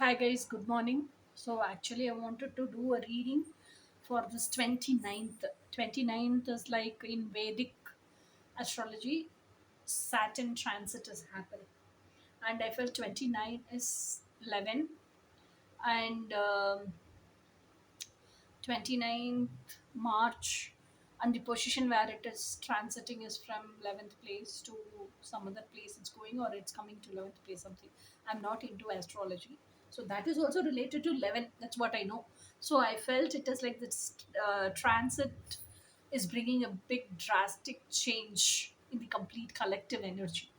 Hi guys, good morning. So actually I wanted to do a reading for this 29th. 29th is like in Vedic astrology, Saturn transit is happening. And I felt 29 is 11 and 29th March, and the position where it is transiting is from 11th place to some other place it's going, or it's coming to 11th place something. I'm not into astrology, so that is also related to 11. That's what I know. So I felt it is like this transit is bringing a big drastic change in the complete collective energy,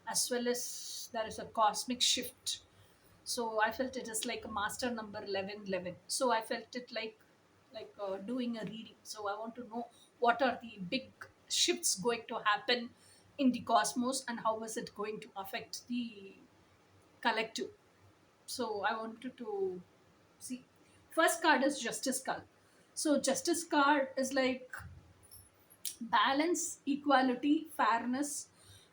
as well as there is a cosmic shift. So I felt it is like a master number 1111. So I felt it like doing a reading. So I want to know what are the big shifts going to happen in the cosmos, and how is it going to affect the collective. So I wanted to see. First card is Justice card. So Justice card is like balance, equality, fairness,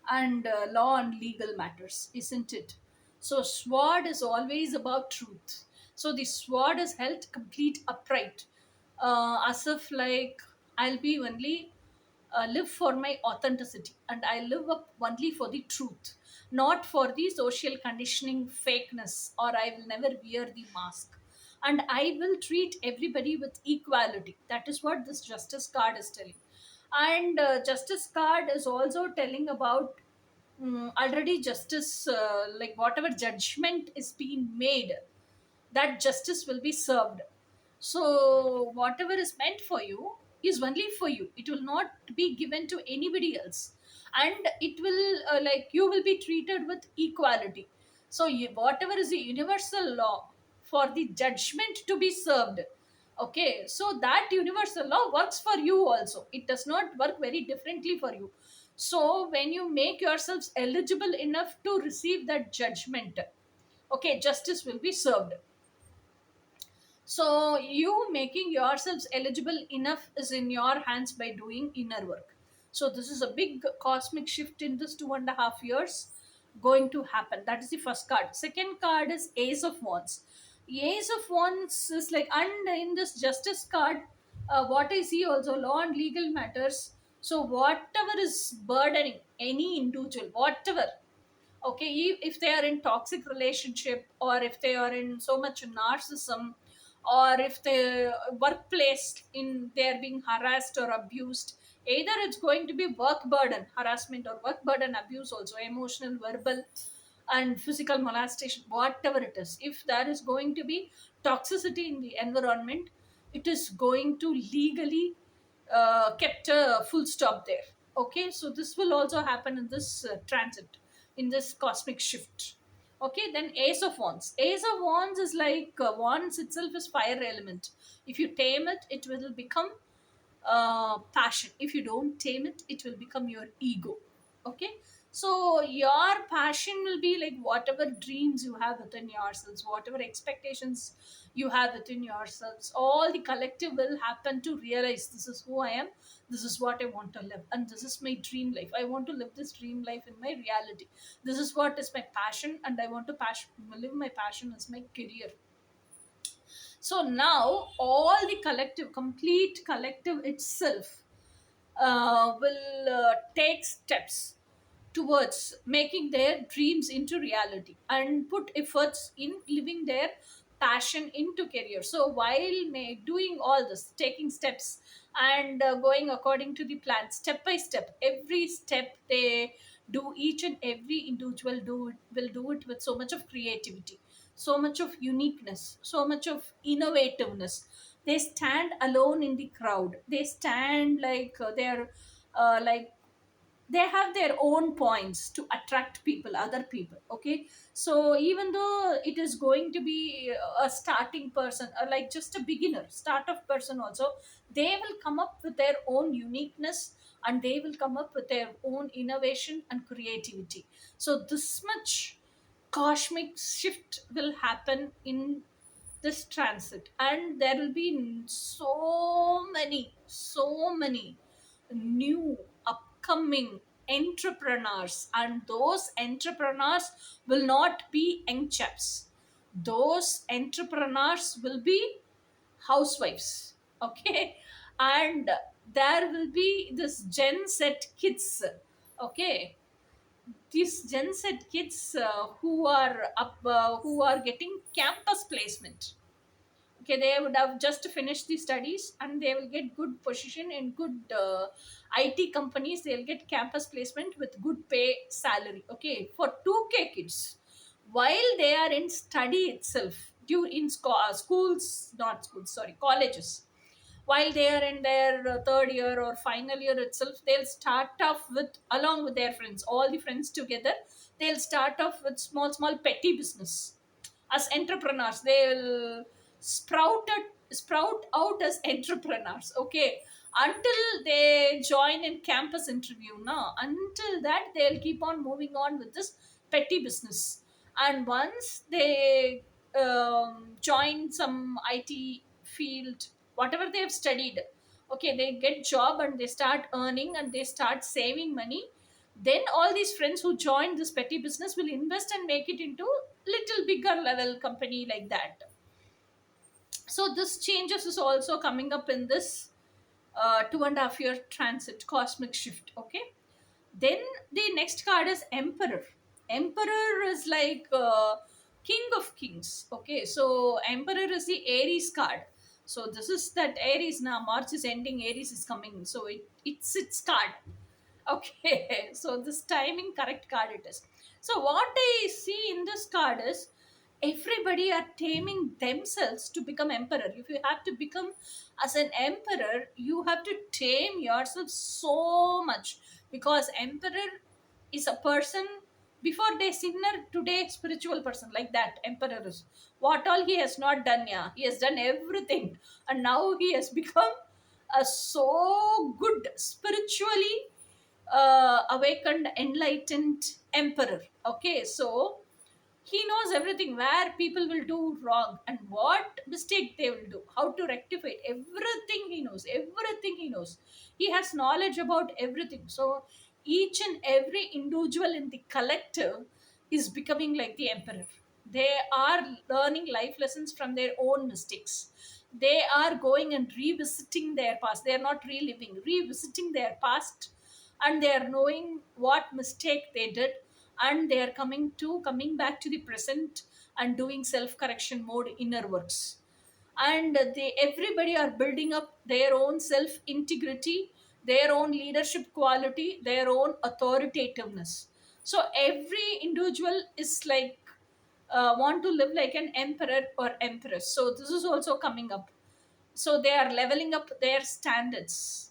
and law and legal matters, isn't it? So, sword is always about truth. So, the sword is held complete upright, as if like I'll be only live for my authenticity, and I live up only for the truth, not for the social conditioning fakeness, or I will never wear the mask. And I will treat everybody with equality. That is what this justice card is telling. And justice card is also telling about already justice, like whatever judgment is being made, that justice will be served. So whatever is meant for you is only for you. It will not be given to anybody else, and it will like you will be treated with equality. So whatever is the universal law for the judgment to be served, okay, so that universal law works for you also. It does not work very differently for you. So when you make yourselves eligible enough to receive that judgment, okay, justice will be served. So you making yourselves eligible enough is in your hands by doing inner work. So this is a big cosmic shift in this 2.5 years going to happen. That is the first card. Second card is Ace of Wands. Ace of Wands is like, and in this Justice card, what I see also law and legal matters. So whatever is burdening any individual, whatever, okay, if they are in toxic relationship, or if they are in so much narcissism, or if the workplace in they are being harassed or abused, either it's going to be work burden harassment, or work burden abuse, also emotional, verbal, and physical molestation, whatever it is. If there is going to be toxicity in the environment, it is going to legally kept a full stop there. Okay, so this will also happen in this transit, in this cosmic shift. Okay, then Ace of Wands. Ace of Wands is like Wands itself is fire element. If you tame it, it will become passion. If you don't tame it, it will become your ego. Okay, so your passion will be like whatever dreams you have within yourselves, whatever expectations you have within yourselves, all the collective will happen to realize this is who I am, this is what I want to live, and this is my dream life. I want to live this dream life in my reality. This is what is my passion, and I want to live my passion as my career. So now all the collective, complete collective itself, will take steps towards making their dreams into reality, and put efforts in living their passion into career. So while doing all this, taking steps, and going according to the plan, step by step, every step they do, each and every individual will do it with so much of creativity, so much of uniqueness, so much of innovativeness. They stand alone in the crowd. They stand like they're like they have their own points to attract people, other people. Okay, so even though it is going to be a starting person, or like just a beginner startup person also, they will come up with their own uniqueness, and they will come up with their own innovation and creativity. So this much cosmic shift will happen in this transit, and there will be so many new upcoming entrepreneurs, and those entrepreneurs will not be young chaps. those entrepreneurs will be housewives. Okay. And there will be this Gen Z kids. Okay. These Gen Z kids who are getting campus placement. Okay, they would have just finished the studies and they will get good position in good IT companies. They'll get campus placement with good pay salary. Okay, for 2K kids, while they are in study itself, due in schools, not schools, sorry, colleges, while they are in their third year or final year itself, they'll start off with, along with their friends, all the friends together, they'll start off with small small petty business as entrepreneurs. They will sprout out as entrepreneurs. Okay, until they join in campus interview. Now until that, they'll keep on moving on with this petty business. And once they join some IT field, whatever they have studied, okay, they get job and they start earning and they start saving money. Then all these friends who join this petty business will invest and make it into little bigger level company like that. So this changes is also coming up in this 2.5 year transit cosmic shift. Okay, then the next card is Emperor. Emperor is like King of Kings. Okay, so Emperor is the Aries card. So this is that Aries now. March is ending, Aries is coming. So it's its card. Okay, so this timing correct card it is. So what I see in this card is everybody are taming themselves to become emperor. If you have to become as an emperor, you have to tame yourself so much, because emperor is a person before day sinner, today spiritual person, like that emperor is. What all he has not done, yeah, he has done everything, and now he has become a so good spiritually awakened, enlightened emperor. Okay, so he knows everything, where people will do wrong and what mistake they will do, how to rectify it. Everything he knows, everything he knows. He has knowledge about everything. So each and every individual in the collective is becoming like the emperor. They are learning life lessons from their own mistakes. They are going and revisiting their past. They are not reliving, revisiting their past, and they are knowing what mistake they did, and they are coming back to the present and doing self correction mode inner works. And they everybody are building up their own self integrity, their own leadership quality, their own authoritativeness. So every individual is like want to live like an emperor or empress. So this is also coming up. So they are leveling up their standards.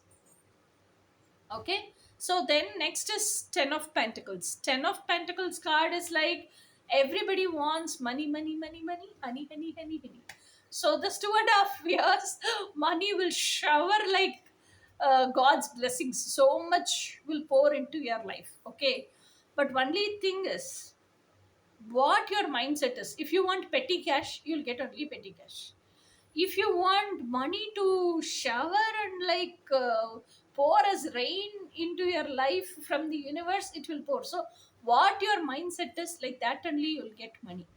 Okay, so then next is Ten of Pentacles. Ten of Pentacles card is like everybody wants money, money, money, money, honey, honey, honey, honey. So this 2.5 years, money will shower like God's blessings. So much will pour into your life. Okay, but only thing is what your mindset is. If you want petty cash, you'll get only petty cash. If you want money to shower and like pour as rain into your life from the universe, it will pour. So what your mindset is, like that only you'll get money.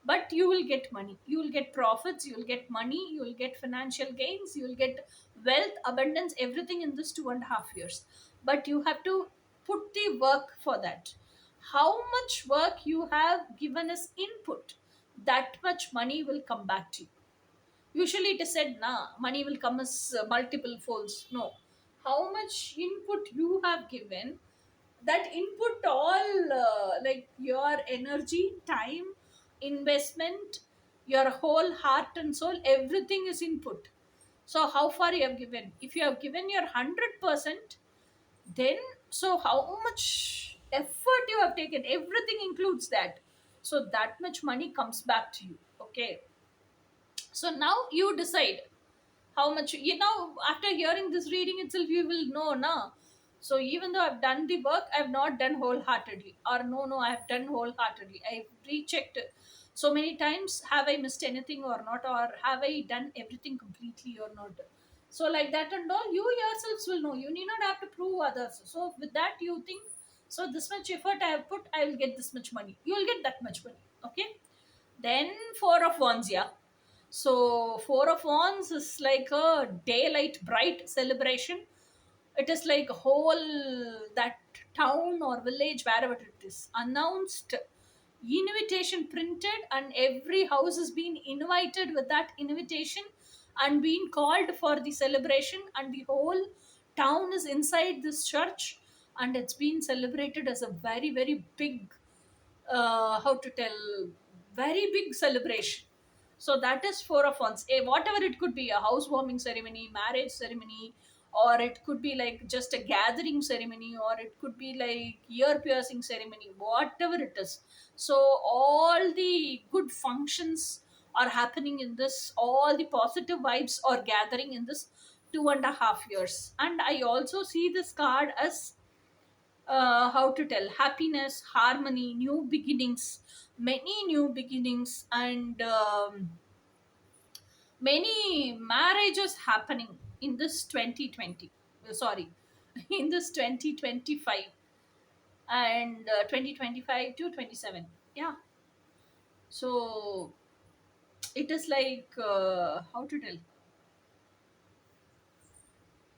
But you will get money, you will get profits, you will get money, you will get financial gains, you will get wealth, abundance, everything in this 2.5 years. But you have to put the work for that. How much work you have given as input, that much money will come back to you. Usually it is said, nah, money will come as multiple folds. No, how much input you have given, that input all like your energy, time, investment, your whole heart and soul, everything is input. So how far you have given? If you have given your 100%, then so how much effort you have taken, everything includes that. So that much money comes back to you. Okay, so now you decide how much, after hearing this reading itself, you will know now. So even though I've done the work, I've not done wholeheartedly, or no, I have done wholeheartedly. I've rechecked so many times, have I missed anything or not, or have I done everything completely or not. So like that and all, you yourselves will know. You need not have to prove others. So with that, you think, so this much effort I have put, I will get this much money, you will get that much money. Okay, Then Four of Wands, yeah. So Four of Wands is like a daylight bright celebration. It is like whole that town or village, wherever it is, announced, invitation printed, and every house has been invited with that invitation and been called for the celebration, and the whole town is inside this church, and it's been celebrated as a very very big, how to tell, very big celebration. So that is Four of Wands. Whatever it could be, a housewarming ceremony, marriage ceremony, or it could be like just a gathering ceremony, or it could be like ear piercing ceremony, whatever it is. So all the good functions are happening in this, all the positive vibes are gathering in this 2.5 years. And I also see this card as, how to tell, happiness, harmony, new beginnings, many new beginnings, and many marriages happening in this 2020, sorry, in this 2025, and 2025 to 27. Yeah. So it is like, how to tell,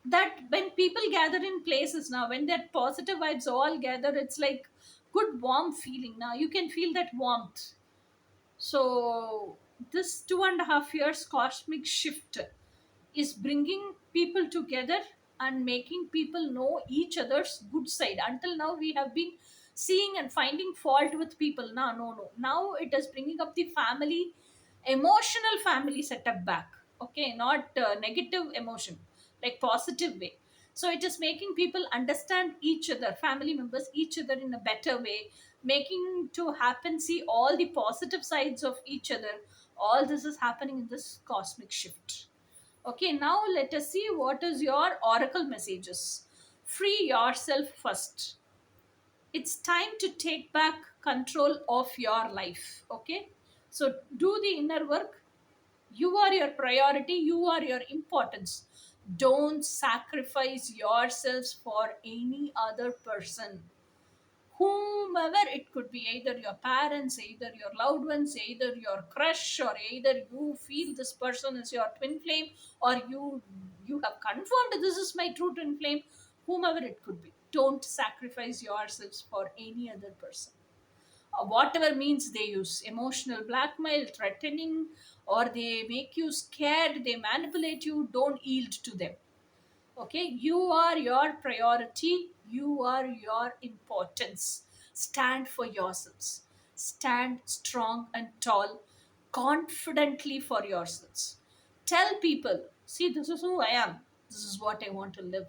that when people gather in places now, when that positive vibes all gather, it's like good warm feeling. Now you can feel that warmth. So this 2.5 years cosmic shift is bringing people together and making people know each other's good side. Until now we have been seeing and finding fault with people. Now no, no, now it is bringing up the family, emotional family setup back. Okay, not negative emotion, like positive way. So it is making people understand each other, family members, each other in a better way, making to happen, see all the positive sides of each other. All this is happening in this cosmic shift. Okay, now let us see what is your oracle messages. Free yourself first. It's time to take back control of your life. Okay, so do the inner work. You are your priority, you are your importance. Don't sacrifice yourselves for any other person, whomever it could be, either your parents, either your loved ones, either your crush, or either you feel this person is your twin flame, or you have confirmed this is my true twin flame. Whomever it could be, don't sacrifice yourselves for any other person. Whatever means they use, emotional blackmail, threatening, or they make you scared, they manipulate you, don't yield to them. Okay, you are your priority, you are your importance. Stand for yourselves, stand strong and tall, confidently for yourselves. Tell people, see, this is who I am, this is what I want to live.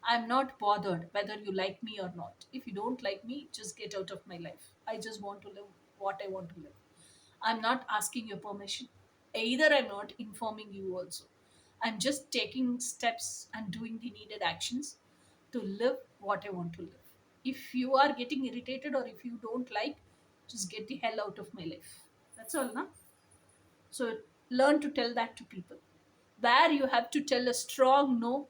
I'm not bothered whether you like me or not. If you don't like me, just get out of my life. I just want to live what I want to live. I'm not asking your permission. Either I'm not informing you also. I'm just taking steps and doing the needed actions to live what I want to live. If you are getting irritated or if you don't like, just get the hell out of my life. That's all, na? So learn to tell that to people. Where you have to tell a strong no,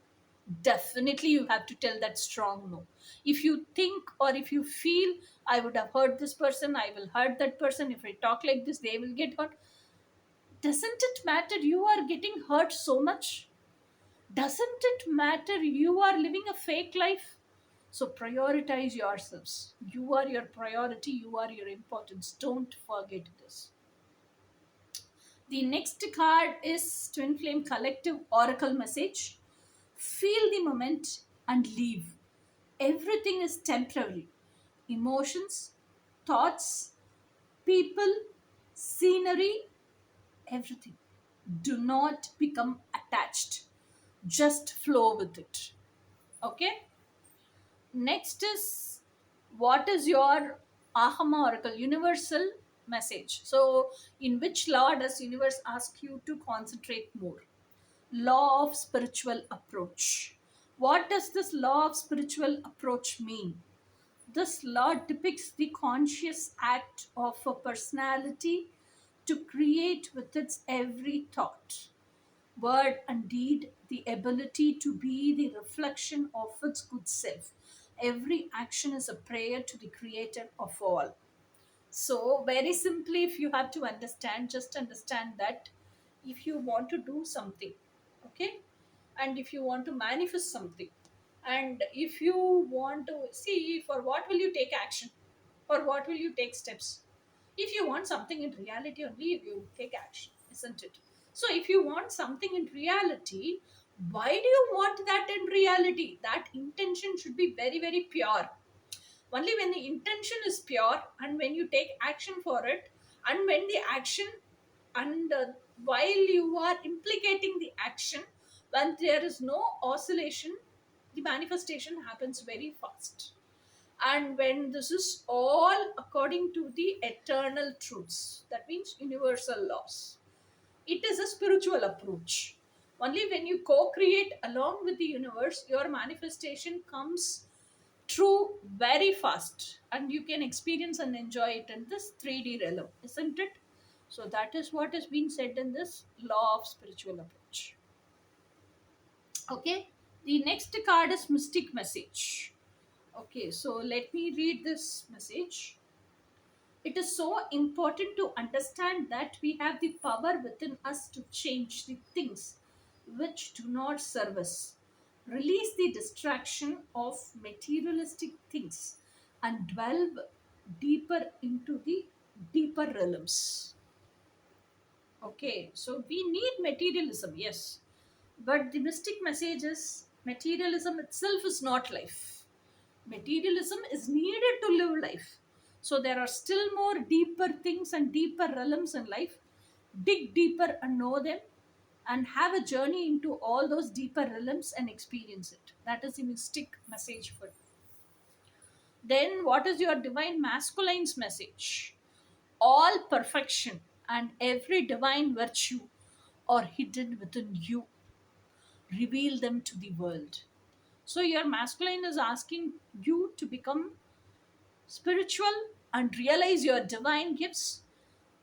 definitely you have to tell that strong no. If you think or if you feel, I would have hurt this person, I will hurt that person, if I talk like this, they will get hurt. Doesn't it matter you are getting hurt so much? Doesn't it matter you are living a fake life? So prioritize yourselves. You are your priority, you are your importance. Don't forget this. The next card is Twin Flame Collective Oracle Message. Feel the moment and leave. Everything is temporary. Emotions, thoughts, people, scenery, everything. Do not become attached. Just flow with it. Okay? Next is, what is your Ahama Oracle Universal Message? So, in which law does universe ask you to concentrate more? Law of spiritual approach. What does this law of spiritual approach mean? This law depicts the conscious act of a personality to create with its every thought, word, and deed the ability to be the reflection of its good self. Every action is a prayer to the creator of all. So, very simply, if you have to understand, just understand that if you want to do something, okay, and if you want to manifest something, and if you want to see, for what will you take action, for what will you take steps? If you want something in reality, only you take action, isn't it? So, if you want something in reality, why do you want that in reality? That intention should be very, very pure. Only when the intention is pure and when you take action for it, and when the action, and while you are implicating the action, when there is no oscillation, the manifestation happens very fast. And when this is all according to the eternal truths, that means universal laws, it is a spiritual approach. Only when you co create along with the universe, your manifestation comes true very fast, and you can experience and enjoy it in this 3D realm, isn't it? So, that is what is being said in this law of spiritual approach. Okay, the next card is Mystic Message. Okay, so let me read this message. It is so important to understand that we have the power within us to change the things which do not serve us. Release the distraction of materialistic things and delve deeper into the deeper realms. Okay, so we need materialism, yes. But the mystic message is materialism itself is not life. Materialism is needed to live life. So there are still more deeper things and deeper realms in life. Dig deeper and know them, and have a journey into all those deeper realms and experience it. That is the mystic message for you. Then, what is your divine masculine's message? All perfection and every divine virtue are hidden within you. Reveal them to the world. So, your masculine is asking you to become spiritual and realize your divine gifts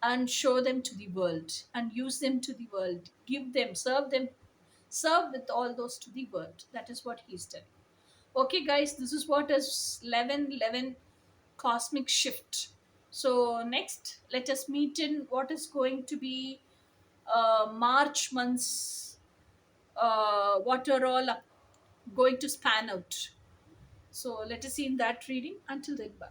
and show them to the world and use them to the world. Give them, serve with all those to the world. That is what he's telling. Okay, guys, this is what is 1111 cosmic shift. So, next, let us meet in what is going to be March month's, what are all going to span out. So, let us see in that reading. Until then, bye.